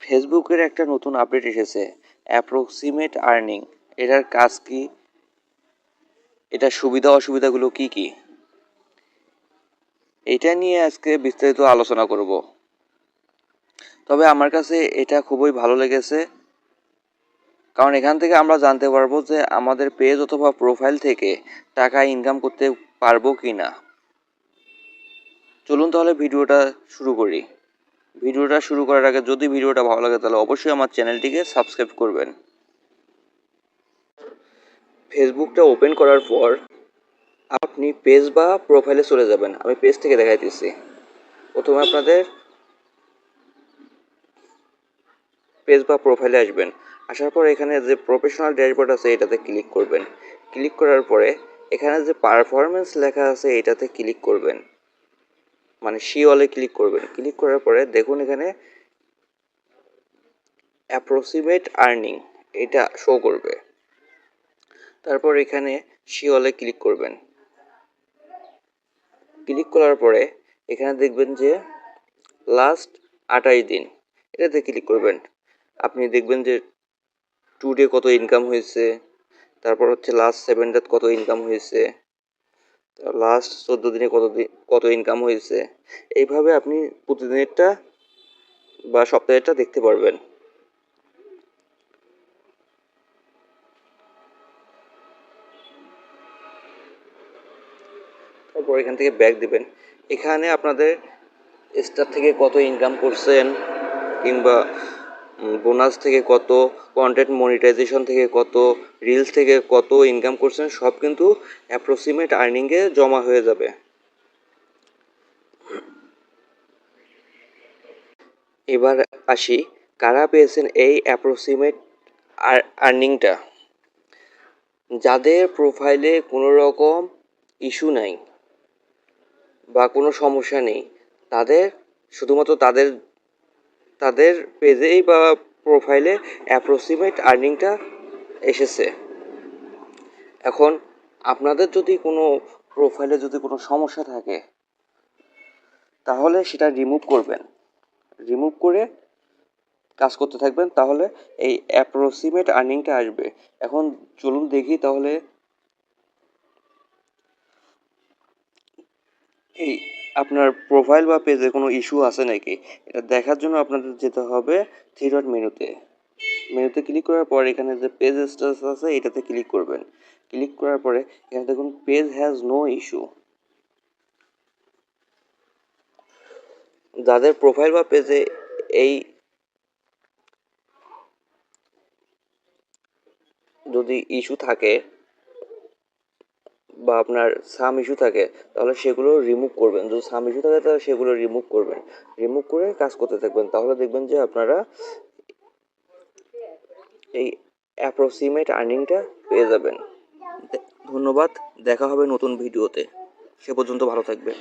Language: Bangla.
ফেসবুকের একটা নতুন আপডেট এসেছে, অ্যাপ্রক্সিমেট আর্নিং। এটার কাজ কি, এটার সুবিধা অসুবিধাগুলো কি কি, এটা নিয়ে আজকে বিস্তারিত আলোচনা করব। তবে আমার কাছে এটা খুবই ভালো লেগেছে, কারণ এখান থেকে আমরা জানতে পারবো যে আমাদের পেজ অথবা প্রোফাইল থেকে টাকা ইনকাম করতে পারবো কি না। চলুন তাহলে ভিডিওটা শুরু করি। ভিডিওটা শুরু করার আগে যদি ভিডিওটা ভালো লাগে তাহলে অবশ্যই আমার চ্যানেলটিকে সাবস্ক্রাইব করবেন। ফেসবুকটা ওপেন করার পর আপনি পেজ বা প্রোফাইলে চলে যাবেন। আমি পেজ থেকে দেখাইতেছি। প্রথমে আপনাদের পেজ বা প্রোফাইলে আসবেন। আসার পর এখানে যে প্রফেশনাল ড্যাশবোর্ড আছে এটাতে ক্লিক করবেন। ক্লিক করার পরে এখানে যে পারফরমেন্স লেখা আছে এটাতে ক্লিক করবেন, মানে সি অলে ক্লিক করবেন। ক্লিক করার পরে দেখুন এখানে অ্যাপ্রক্সিমেট আর্নিং এটা শো করবে। তারপর এখানে সি অলে ক্লিক করবেন। ক্লিক করার পরে এখানে দেখবেন যে লাস্ট 28 দিন, এটাতে ক্লিক করবেন। আপনি দেখবেন যে টুডে কত ইনকাম হয়েছে, তারপর হচ্ছে লাস্ট 7 ডেতে কত ইনকাম হয়েছে, লাস্ট 14 দিনে কত ইনকাম হয়েছে। এইভাবে আপনি প্রতিদিনেরটা বা সপ্তাহেরটা দেখতে পারবেন। তারপর এখান থেকে ব্যাক দিবেন। এখানে আপনাদের স্টার থেকে কত ইনকাম করছেন, কিংবা বোনাস থেকে কত, কন্টেন্ট মনিটাইজেশন থেকে কত, রিলস থেকে কত ইনকাম করছেন, সব কিন্তু অ্যাপ্রক্সিমেট আর্নিংয়ে জমা হয়ে যাবে। এবার আসি কারা পেয়েছেন এই অ্যাপ্রক্সিমেট আর্নিংটা। যাদের প্রোফাইলে কোনো রকম ইস্যু নাই বা কোনো সমস্যা নেই, তাদের শুধুমাত্র তাদের তাদের পেজেই বা প্রোফাইলে অ্যাপ্রক্সিমেট আর্নিংটা এসেছে। এখন আপনাদের যদি কোনো প্রোফাইলে যদি কোনো সমস্যা থাকে তাহলে সেটা রিমুভ করবেন। রিমুভ করে কাজ করতে থাকবেন, তাহলে এই অ্যাপ্রক্সিমেট আর্নিংটা আসবে। এখন চলুন দেখি তাহলে এই আপনার প্রোফাইল বা পেজে কোনো ইস্যু আছে নাকি। এটা দেখার জন্য আপনাদের যেতে হবে থ্রি ডট মেনুতে। মেনুতে ক্লিক করার পর এখানে যে পেজ স্ট্যাটাস আছে এটাতে ক্লিক করবেন। ক্লিক করার পরে এখানে দেখুন পেজ হ্যাজ নো ইস্যু। যাদের প্রোফাইল বা পেজে এই যদি ইস্যু থাকে বা আপনার সাম ইস্যু থাকে তাহলে সেগুলো রিমুভ করবেন। যদি সাম ইস্যু থাকে তাহলে সেগুলো রিমুভ করবেন। রিমুভ করে কাজ করতে থাকবেন, তাহলে দেখবেন যে আপনারা এই অ্যাপ্রক্সিমেট আর্নিংটা পেয়ে যাবেন। ধন্যবাদ, দেখা হবে নতুন ভিডিওতে। সে পর্যন্ত ভালো থাকবেন।